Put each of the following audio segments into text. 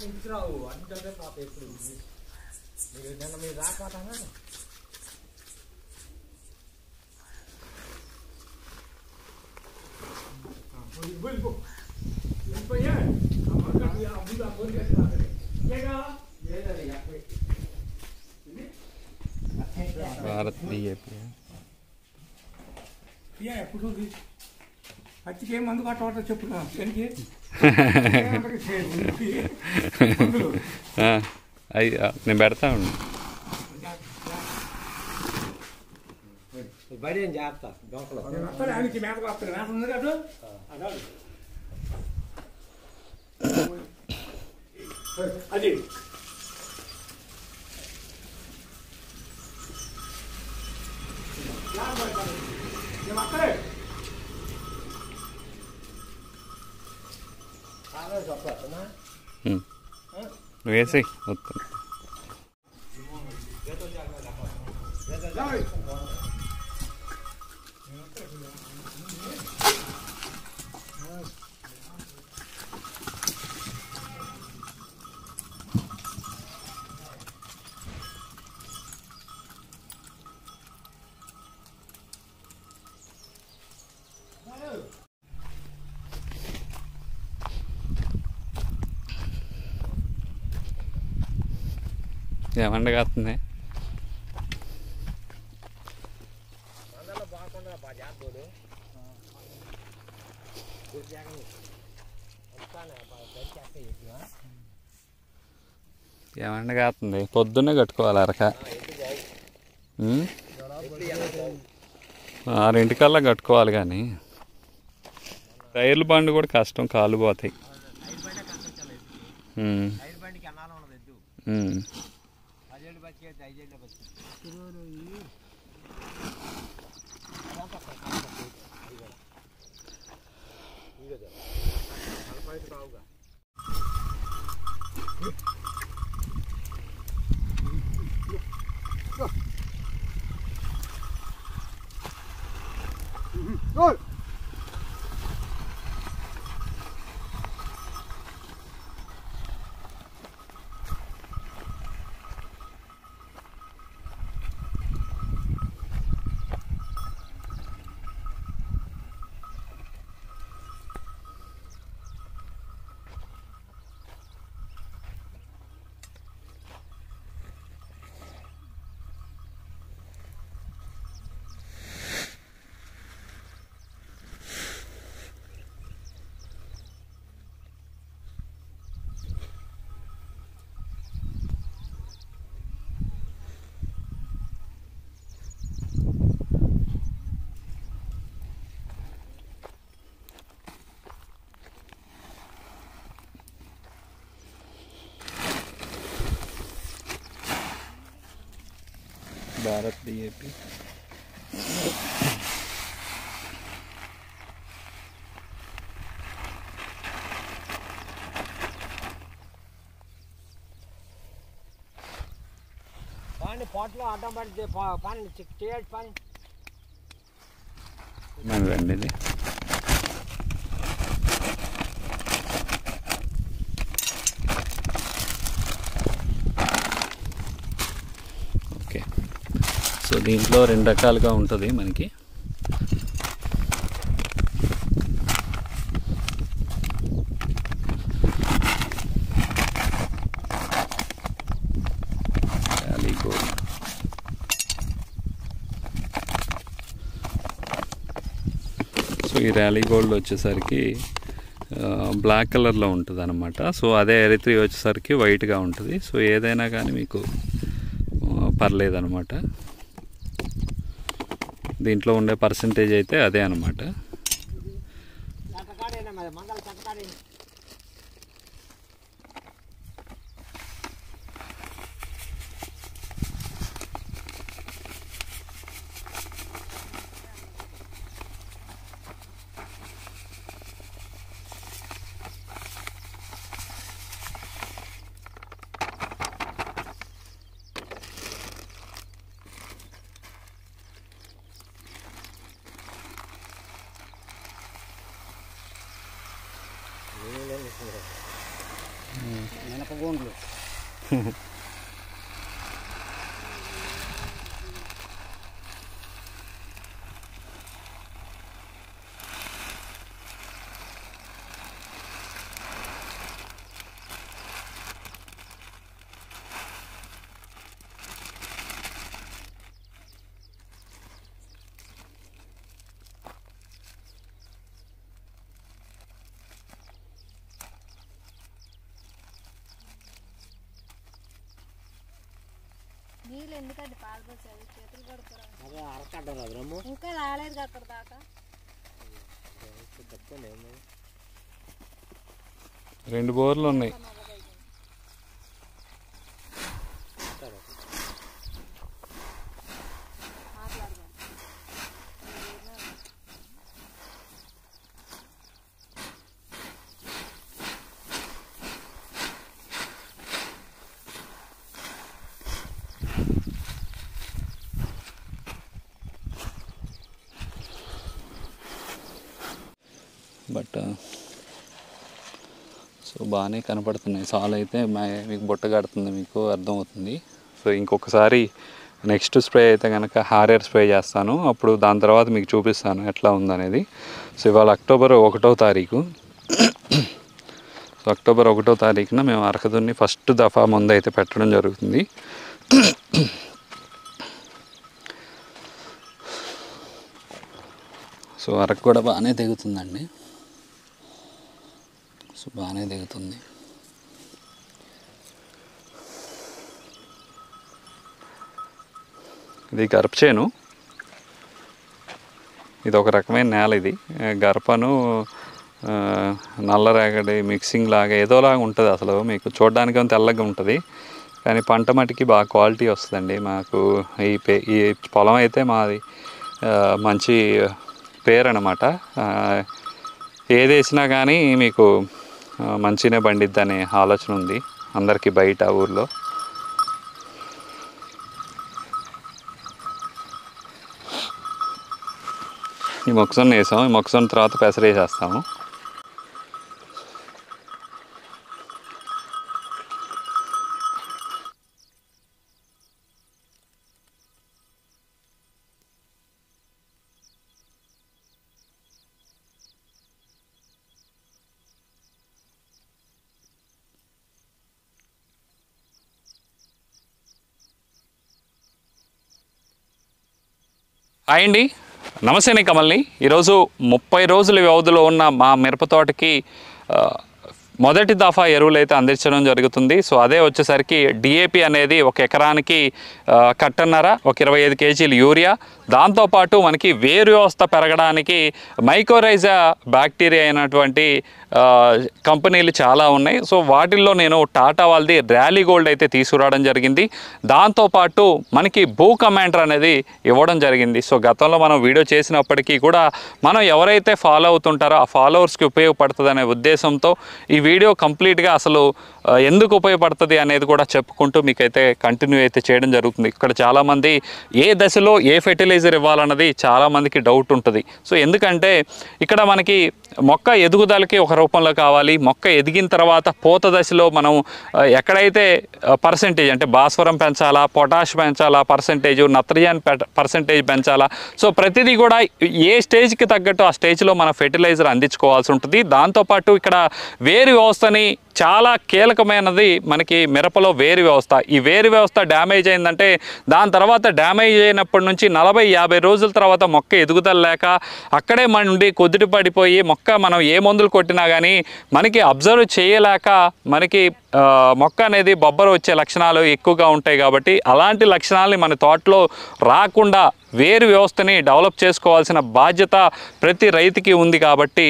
ఇంటికి రావు అంటే పాత ఎప్పుడు నిన్న మీరు రాకపోతానా భారత్ బీజేపీ ఎప్పుడు పచ్చికి ఏం మందు పట్టవట చెప్పున్నా దానికి నేను పెడతా ఉండు బడి ఏం చేస్తా డొంకలు ఆయనకి మేతకు వస్తాను మేత ఉంది కదా అది వస్తారే వేసి వస్తాను ఏమండ కాస్తుంది ఏమండ కాస్తుంది పొద్దున్నే కట్టుకోవాలి అరక 6 కట్టుకోవాలి కానీ టైర్లు బండి కూడా కష్టం కాళ్ళు పోతాయి భారత్ బీజేపీ పాని పాటలో అడ్డం పడితే పాని చేయొచ్చు పాని రండి ఇది ఓకే సో దీంట్లో 2 రకాలుగా ఉంటుంది మనకి సో ఈ ర్యాలీ గోల్డ్ వచ్చేసరికి బ్లాక్ కలర్లో ఉంటుంది అనమాట. సో అదే ఎరిత్రీ వచ్చేసరికి వైట్గా ఉంటుంది. సో ఏదైనా కానీ మీకు పర్లేదన్నమాట. దీంట్లో ఉండే పర్సంటేజ్ అయితే అదే అనమాట. మినపగుండ్లు. నీళ్ళు ఎందుకంటే పాలు పోసేది చేతులు కడుపురా. అదే అరకడ్డ రమ్ము ఇంకా రాలేదు అక్కడ దాకా. 2 బోర్లు ఉన్నాయి. బట్ సో బాగానే కనపడుతున్నాయి. సాల్ అయితే మీకు బుట్ట కడుతుంది, మీకు అర్థమవుతుంది. సో ఇంకొకసారి నెక్స్ట్ స్ప్రే అయితే కనుక హారియర్ స్ప్రే చేస్తాను. అప్పుడు దాని తర్వాత మీకు చూపిస్తాను ఎట్లా ఉందనేది. సో ఇవాళ అక్టోబర్ 1వ తారీఖు. సో అక్టోబర్ 1వ తారీఖున మేము అరకదున్ని ఫస్ట్ దఫా ముందు అయితే పెట్టడం జరుగుతుంది. సో అరకు కూడా బాగానే దిగుతుందండి. సో బాగానే దిగుతుంది. ఇది గరపచేను. ఇది ఒక రకమైన నేల. ఇది గరపను నల్లరేగడి మిక్సింగ్ లాగా ఏదోలాగా ఉంటుంది. అసలు మీకు చూడడానికి తెల్లగా ఉంటుంది, కానీ పంట మట్టికి బాగా క్వాలిటీ వస్తుందండి. మాకు ఈ పొలం అయితే మాది మంచి పేరు అన్నమాట. ఏది వేసినా కానీ మీకు మంచిగానే పండిద్ది అనే ఆలోచన ఉంది అందరికీ బయట ఊర్లో. ఈ మొక్కజొన్న వేసాము. ఈ మొక్కజొన్న తర్వాత పెసర వేసేస్తాము. హాయ్ అండి, నమస్తే. నేను కమల్ని. ఈరోజు 30 రోజుల వ్యవధిలో ఉన్న మా మిరప తోటకి మొదటి దఫా ఎరువులు అయితే అందించడం జరుగుతుంది. సో అదే వచ్చేసరికి డిఏపి అనేది ఒక ఎకరానికి కట్టన్నర, ఒక 25 కేజీలు యూరియా. దాంతోపాటు మనకి వేరు వ్యవస్థ పెరగడానికి మైకోరైజా బ్యాక్టీరియా అయినటువంటి కంపెనీలు చాలా ఉన్నాయి. సో వాటిల్లో నేను టాటా వాళ్ళది ర్యాలీ గోల్డ్ అయితే తీసుకురావడం జరిగింది. దాంతోపాటు మనకి భూ కమాండర్ అనేది ఇవ్వడం జరిగింది. సో గతంలో మనం వీడియో చేసినప్పటికీ కూడా మనం ఎవరైతే ఫాలో అవుతుంటారో ఆ ఫాలోవర్స్కి ఉపయోగపడుతుంది అనే ఉద్దేశంతో ఈ వీడియో కంప్లీట్గా అసలు ఎందుకు ఉపయోగపడుతుంది అనేది కూడా చెప్పుకుంటూ మీకైతే కంటిన్యూ అయితే చేయడం జరుగుతుంది. ఇక్కడ చాలామంది ఏ దశలో ఏ ఫెర్టిలైజర్ ఇవ్వాలన్నది చాలామందికి డౌట్ ఉంటుంది. సో ఎందుకంటే ఇక్కడ మనకి మొక్క ఎదుగుదలకి ఒక రూపంలో కావాలి. మొక్క ఎదిగిన తర్వాత పూత దశలో మనం ఎక్కడైతే పర్సెంటేజ్ అంటే భాస్వరం పెంచాలా, పొటాష్ పెంచాలా, పర్సెంటేజ్ నత్రజన్ పర్సెంటేజ్ పెంచాలా. సో ప్రతిదీ కూడా ఏ స్టేజ్కి తగ్గట్టు ఆ స్టేజ్లో మన ఫెర్టిలైజర్ అందించుకోవాల్సి ఉంటుంది. దాంతోపాటు ఇక్కడ వేరు వ్యవస్థని చాలా కీలకమైనది మనకి మిరపలో వేరు వ్యవస్థ. ఈ వేరు వ్యవస్థ డ్యామేజ్ అయిందంటే దాని తర్వాత డ్యామేజ్ అయినప్పటి నుంచి 40-50 రోజుల తర్వాత మొక్క ఎదుగుదల లేక అక్కడే నుండి కొద్దిటి పడిపోయి మొక్క మనం ఏ మందులు కొట్టినా కానీ మనకి అబ్జర్వ్ చేయలేక మనకి మొక్క అనేది బొబ్బర వచ్చే లక్షణాలు ఎక్కువగా ఉంటాయి. కాబట్టి అలాంటి లక్షణాలని మన తోటలో రాకుండా వేరు వ్యవస్థని డెవలప్ చేసుకోవాల్సిన బాధ్యత ప్రతి రైతుకి ఉంది. కాబట్టి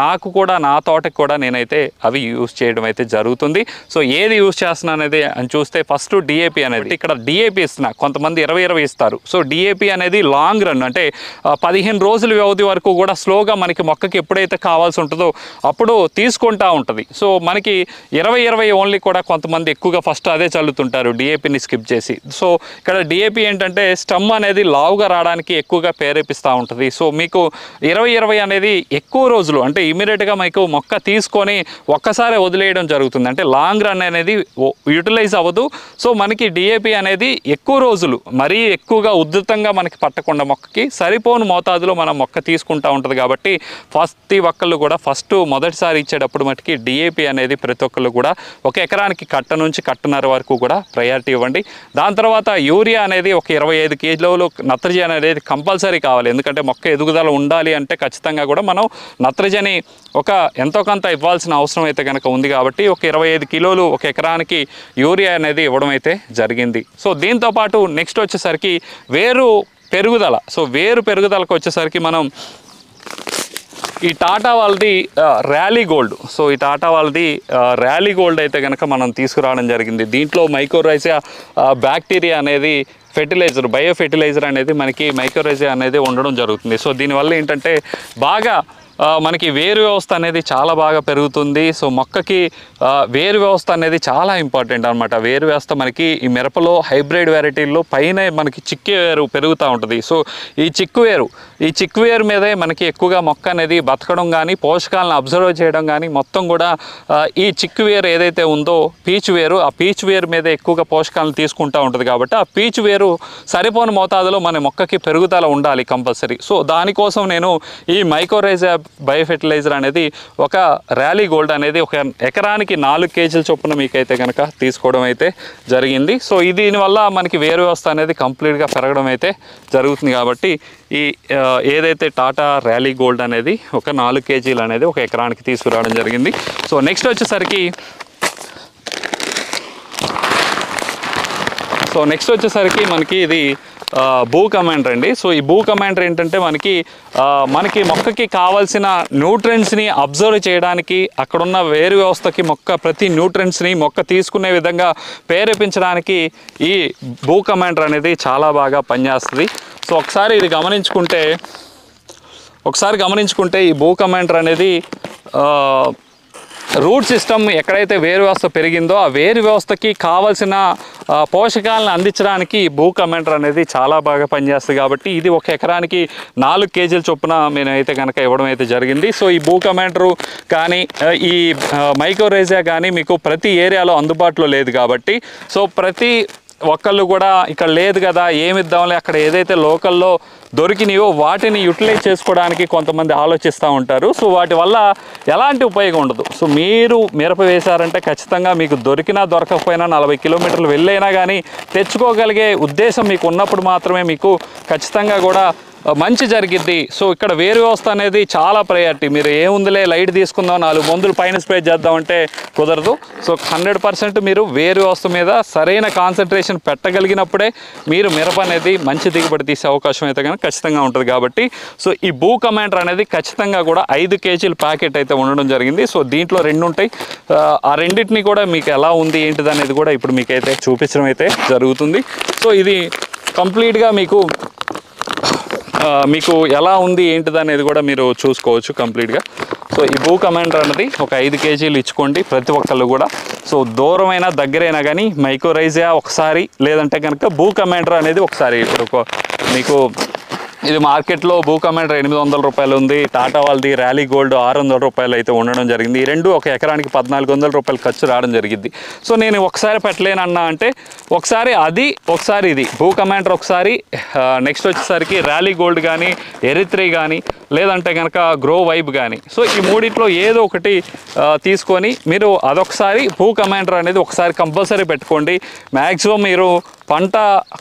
నాకు కూడా నా తోటకి కూడా నేనైతే అవి యూజ్ చేయడం అయితే జరుగుతుంది. సో ఏది యూజ్ చేస్తున్నా అనేది అని చూస్తే ఫస్ట్ డిఏపి అనేది ఇక్కడ డిఏపి ఇస్తున్నా. కొంతమంది 20-20 ఇస్తారు. సో డిఏపి అనేది లాంగ్ రన్ అంటే 15 రోజుల వ్యవధి వరకు కూడా స్లోగా మనకి మొక్కకి ఎప్పుడైతే కావాల్సి ఉంటుందో అప్పుడు తీసుకుంటా ఉంటుంది. సో మనకి 20-20 ఓన్లీ కూడా కొంతమంది ఎక్కువగా ఫస్ట్ అదే చల్లుతుంటారు, డిఏపిని స్కిప్ చేసి. సో ఇక్కడ డిఏపి ఏంటంటే స్టమ్ అనేది లావుగా రావడానికి ఎక్కువగా ప్రేరేపిస్తూ ఉంటుంది. సో మీకు 20-20 అనేది ఎక్కువ రోజులు అంటే ఇమీడియట్గా మీకు మొక్క తీసుకొని ఒక్కసారి వదిలేయడం జరుగుతుంది. అంటే లాంగ్ రన్ అనేది యూటిలైజ్ అవ్వదు. సో మనకి డిఏపి అనేది ఎక్కువ రోజులు మరీ ఎక్కువగా ఉధృతంగా మనకి పట్టకుండా మొక్కకి సరిపోను మోతాదులో మనం మొక్క తీసుకుంటూ ఉంటుంది. కాబట్టి ప్రతి ఒక్కళ్ళు కూడా మొదటిసారి ఇచ్చేటప్పుడు మటుకి డిఏపి అనేది ప్రతి ఒక్కళ్ళు కూడా 1 ఎకరానికి కట్ట నుంచి కట్టన్నర వరకు కూడా ప్రయారిటీ ఇవ్వండి. దాని తర్వాత యూరియా అనేది ఒక 25 కిలోలు నత్రజని అనేది కంపల్సరీ కావాలి. ఎందుకంటే మొక్క ఎదుగుదల ఉండాలి అంటే ఖచ్చితంగా కూడా మనం నత్రజని ఎంతో కొంత ఇవ్వాల్సిన అవసరం అయితే కనుక ఉంది. కాబట్టి ఒక 25 కిలోలు 1 ఎకరానికి యూరియా అనేది ఇవ్వడం అయితే జరిగింది. సో దీంతోపాటు నెక్స్ట్ వచ్చేసరికి వేరు పెరుగుదల. సో వేరు పెరుగుదలకు వచ్చేసరికి మనం ఈ టాటా వాళ్ళది ర్యాలీ గోల్డ్. సో ఈ టాటా వాళ్ళది ర్యాలీ గోల్డ్ అయితే కనుక మనం తీసుకురావడం జరిగింది. దీంట్లో మైకోరైజా బ్యాక్టీరియా అనేది ఫెర్టిలైజర్, బయో ఫెర్టిలైజర్ అనేది మనకి మైకోరైజా అనేది ఉండడం జరుగుతుంది. సో దీనివల్ల ఏంటంటే బాగా మనకి వేరు వ్యవస్థ అనేది చాలా బాగా పెరుగుతుంది. సో మొక్కకి వేరు వ్యవస్థ అనేది చాలా ఇంపార్టెంట్ అనమాట. వేరు వ్యవస్థ మనకి ఈ మిరపలో హైబ్రిడ్ వెరైటీల్లో పైన మనకి చిక్కు వేరు పెరుగుతూ ఉంటుంది. సో ఈ చిక్కు వేరు మీదే మనకి ఎక్కువగా మొక్క అనేది బతకడం కానీ పోషకాలను అబ్జర్వ్ చేయడం కానీ మొత్తం కూడా ఈ చిక్కు వేరు ఏదైతే ఉందో పీచు వేరు, ఆ పీచు వేరు మీద ఎక్కువగా పోషకాలను తీసుకుంటూ ఉంటుంది. కాబట్టి ఆ పీచు వేరు సరిపోని మోతాదులో మన మొక్కకి పెరుగుదల ఉండాలి కంపల్సరీ. సో దానికోసం నేను ఈ మైకోరైజా బయో ఫెర్టిలైజర్ అనేది ఒక ర్యాలీ గోల్డ్ అనేది 1 ఎకరానికి 4 కేజీల చొప్పున మీకైతే కనుక తీసుకోవడం అయితే జరిగింది. సో దీనివల్ల మనకి వేరు వ్యవస్థ అనేది కంప్లీట్గా పెరగడం అయితే జరుగుతుంది. కాబట్టి ఈ ఏదైతే టాటా ర్యాలీ గోల్డ్ అనేది ఒక 4 కేజీలు అనేది 1 ఎకరానికి తీసుకురావడం జరిగింది. సో నెక్స్ట్ వచ్చేసరికి మనకి ఇది భూ కమాండర్ అండి. సో ఈ భూ కమాండర్ ఏంటంటే మనకి మొక్కకి కావాల్సిన న్యూట్రియంట్స్ని అబ్జర్వ్ చేయడానికి, అక్కడున్న వేరు వ్యవస్థకి ప్రతి న్యూట్రియంట్స్ని మొక్క తీసుకునే విధంగా ప్రేరేపించడానికి ఈ భూ కమాండర్ అనేది చాలా బాగా పనిచేస్తుంది. సో ఒకసారి గమనించుకుంటే ఈ భూ కమాండర్ అనేది రూట్ సిస్టమ్ ఎక్కడైతే వేరు వ్యవస్థ పెరిగిందో ఆ వేరు వ్యవస్థకి కావాల్సిన పోషకాలను అందించడానికి భూ కమాండర్ అనేది చాలా బాగా పనిచేస్తుంది. కాబట్టి ఇది 1 ఎకరానికి 4 కేజీల చొప్పున నేనైతే కనుక ఇవ్వడం అయితే జరిగింది. సో ఈ భూ కమాండరు కానీ ఈ మైకోరైజా కానీ మీకు ప్రతి ఏరియాలో అందుబాటులో లేదు. కాబట్టి సో ప్రతి ఒక్కళ్ళు కూడా ఇక్కడ లేదు కదా ఏమిద్దాంలే, అక్కడ ఏదైతే లోకల్లో దొరికినాయో వాటిని యూటిలైజ్ చేసుకోవడానికి కొంతమంది ఆలోచిస్తూ ఉంటారు. సో వాటి వల్ల ఎలాంటి ఉపయోగం ఉండదు. సో మీరు మిరప వేశారంటే ఖచ్చితంగా మీకు దొరకకపోయినా 40 కిలోమీటర్లు వెళ్ళైనా కానీ తెచ్చుకోగలిగే ఉద్దేశం మీకు ఉన్నప్పుడు మాత్రమే మీకు ఖచ్చితంగా కూడా మంచి జరిగిద్ది. సో ఇక్కడ వేరు వ్యవస్థ అనేది చాలా ప్రయారిటీ. మీరు ఏముందిలే లైట్ తీసుకుందాం 4 మందులు పైన స్ప్రే చేద్దామంటే కుదరదు. సో 100% మీరు వేరు వ్యవస్థ మీద సరైన కాన్సన్ట్రేషన్ పెట్టగలిగినప్పుడే మీరు మిరప అనేది మంచి దిగుబడి తీసే అవకాశం అయితే కనుక ఖచ్చితంగా ఉంటుంది. కాబట్టి సో ఈ భూ కమాండర్ అనేది ఖచ్చితంగా కూడా 5 కేజీల ప్యాకెట్ అయితే ఉండడం జరిగింది. సో దీంట్లో 2 ఉంటాయి. ఆ రెండింటిని కూడా మీకు ఎలా ఉంది ఏంటిది అనేది కూడా ఇప్పుడు మీకైతే చూపించడం అయితే జరుగుతుంది. సో ఇది కంప్లీట్గా మీకు ఎలా ఉంది ఏంటిది అనేది కూడా మీరు చూసుకోవచ్చు కంప్లీట్గా. సో ఈ భూ కమాండర్ అనేది ఒక 5 కేజీలు ఇచ్చుకోండి ప్రతి ఒక్కళ్ళు కూడా. సో దూరమైనా దగ్గరైనా కానీ మైకోరైజా ఒకసారి, లేదంటే కనుక భూ కమాండర్ అనేది ఒకసారి. ఇప్పుడు మీకు ఇది మార్కెట్లో భూ కమాండర్ 800 రూపాయలు ఉంది. టాటా వాళ్ళది ర్యాలీ గోల్డ్ 600 రూపాయలు అయితే ఉండడం జరిగింది. ఈ రెండు 1 ఎకరానికి 1400 రూపాయలు ఖర్చు రావడం జరిగింది. సో నేను ఒకసారి పెట్టలేనన్నా అంటే ఒకసారి ఇది భూ కమాండర్ ఒకసారి, నెక్స్ట్ వచ్చేసరికి ర్యాలీ గోల్డ్ కానీ ఎరిత్రీ కానీ లేదంటే కనుక గ్రో వైబ్ కానీ, సో ఈ మూడిట్లో ఏదో ఒకటి తీసుకొని మీరు అదొకసారి భూ కమాండర్ అనేది ఒకసారి కంపల్సరీ పెట్టుకోండి. మ్యాక్సిమం మీరు పంట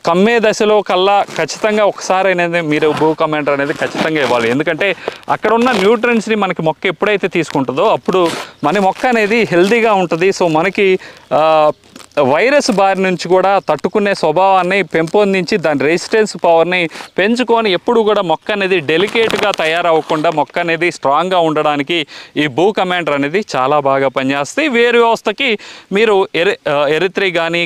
కమ్మే దశలో కల్లా ఖచ్చితంగా ఒకసారి అనేది మీరు భూ కమాండర్ అనేది ఖచ్చితంగా ఇవ్వాలి. ఎందుకంటే అక్కడ ఉన్న న్యూట్రియంట్స్ని మనకి మొక్క ఎప్పుడైతే తీసుకుంటుందో అప్పుడు మన మొక్క అనేది హెల్తీగా ఉంటుంది. సో మనకి వైరస్ బారి నుంచి కూడా తట్టుకునే స్వభావాన్ని పెంపొందించి దాని రెసిస్టెన్స్ పవర్ని పెంచుకొని ఎప్పుడు కూడా మొక్క అనేది డెలికేట్గా తయారవ్వకుండా మొక్క అనేది స్ట్రాంగ్గా ఉండడానికి ఈ భూ కమాండర్ అనేది చాలా బాగా పనిచేస్తాయి. వేరు వ్యవస్థకి మీరు ఎరిత్రీ కానీ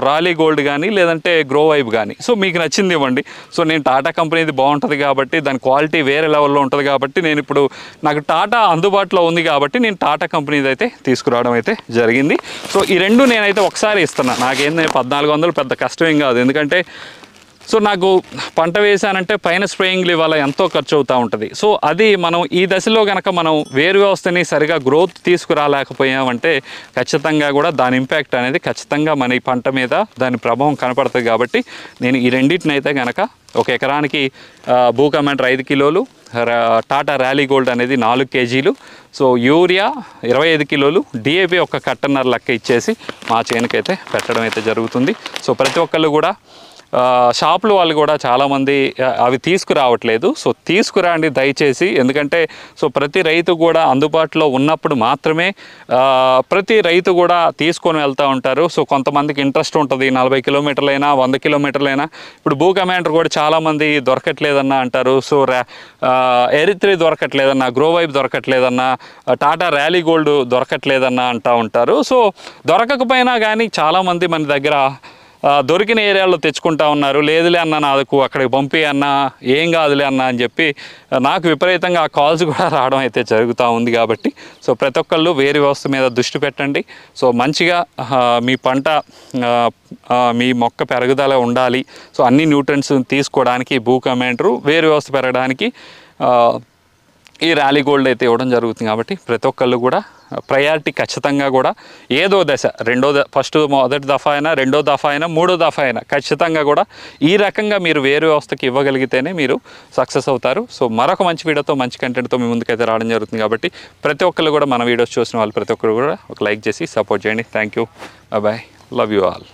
ర్యాలీ గోల్డ్ కానీ లేదంటే గ్రో వైబ్ కానీ సో మీకు నచ్చింది ఇవ్వండి. సో నేను టాటా కంపెనీది బాగుంటుంది కాబట్టి దాని క్వాలిటీ వేరే లెవెల్లో ఉంటుంది కాబట్టి నేను ఇప్పుడు నాకు టాటా అందుబాటులో ఉంది కాబట్టి నేను టాటా కంపెనీది అయితే తీసుకురావడం అయితే జరిగింది. సో ఈ రెండు నేనైతే ఒకసారి ఇస్తున్నా. నాకేంది 1400 పెద్ద కష్టమేం కాదు. ఎందుకంటే సో నాకు పంట వేసానంటే పైన స్ప్రేయింగ్లు ఇవాళ ఎంతో ఖర్చు అవుతూ ఉంటుంది. సో అది మనం ఈ దశలో కనుక మనం వేరు వ్యవస్థని సరిగా గ్రోత్ తీసుకురాలేకపోయామంటే ఖచ్చితంగా కూడా దాని ఇంపాక్ట్ అనేది ఖచ్చితంగా మన ఈ పంట మీద దాని ప్రభావం కనపడుతుంది. కాబట్టి నేను ఈ రెండింటిని అయితే కనుక ఒక ఎకరానికి భూ కమాండర్ 5 కిలోలు, టాటా ర్యాలీ గోల్డ్ అనేది 4 కేజీలు, సో యూరియా 25 కిలోలు, డిఏపి ఒక కట్టన్నర లెక్క ఇచ్చేసి మా చేనుకైతే పెట్టడం అయితే జరుగుతుంది. సో ప్రతి ఒక్కళ్ళు కూడా షాపుల వాళ్ళు కూడా చాలామంది అవి తీసుకురావట్లేదు. సో తీసుకురండి దయచేసి, ఎందుకంటే సో ప్రతి రైతు కూడా అందుబాటులో ఉన్నప్పుడు మాత్రమే ప్రతి రైతు కూడా తీసుకొని వెళ్తూ ఉంటారు. సో కొంతమందికి ఇంట్రెస్ట్ ఉంటుంది, 40 కిలోమీటర్లైనా 100 కిలోమీటర్లైనా. ఇప్పుడు భూ కమాండర్ కూడా చాలామంది దొరకట్లేదన్నా అంటారు. సో ఎరిత్రీ దొరకట్లేదన్నా, గ్రో వైప్ దొరకట్లేదన్నా, టాటా ర్యాలీ గోల్డ్ దొరకట్లేదన్నా అంటూ ఉంటారు. సో దొరకకపోయినా కానీ చాలామంది మన దగ్గర దొరికిన ఏరియాలో తెచ్చుకుంటా ఉన్నారు. లేదులే అన్న నాకు అక్కడికి పంపి అన్న, ఏం కాదులే అన్న అని చెప్పి నాకు విపరీతంగా ఆ కాల్స్ కూడా రావడం అయితే జరుగుతూ ఉంది. కాబట్టి సో ప్రతి ఒక్కళ్ళు వేరు వ్యవస్థ మీద దృష్టి పెట్టండి. సో మంచిగా మీ పంట మీ మొక్క పెరుగుదల ఉండాలి. సో అన్ని న్యూట్రియంట్స్ తీసుకోవడానికి భూ కమాండరు, వేరు వ్యవస్థ పెరగడానికి ఈ ర్యాలీ గోల్డ్ అయితే ఇవ్వడం జరుగుతుంది. కాబట్టి ప్రతి ఒక్కళ్ళు కూడా ప్రయారిటీ ఖచ్చితంగా కూడా ఏదో దశ, మొదటి దఫా అయినా, రెండో దఫా అయినా, మూడో దఫా అయినా ఖచ్చితంగా కూడా ఈ రకంగా మీరు వేరు వ్యవస్థకి ఇవ్వగలిగితేనే మీరు సక్సెస్ అవుతారు. సో మరొక మంచి వీడియోతో, మంచి కంటెంట్తో మీ ముందుకైతే రావడం జరుగుతుంది. కాబట్టి ప్రతి ఒక్కళ్ళు కూడా మన వీడియోస్ చూసిన వాళ్ళు ప్రతి ఒక్కరు కూడా ఒక లైక్ చేసి సపోర్ట్ చేయండి. Thank you, bye, love you all.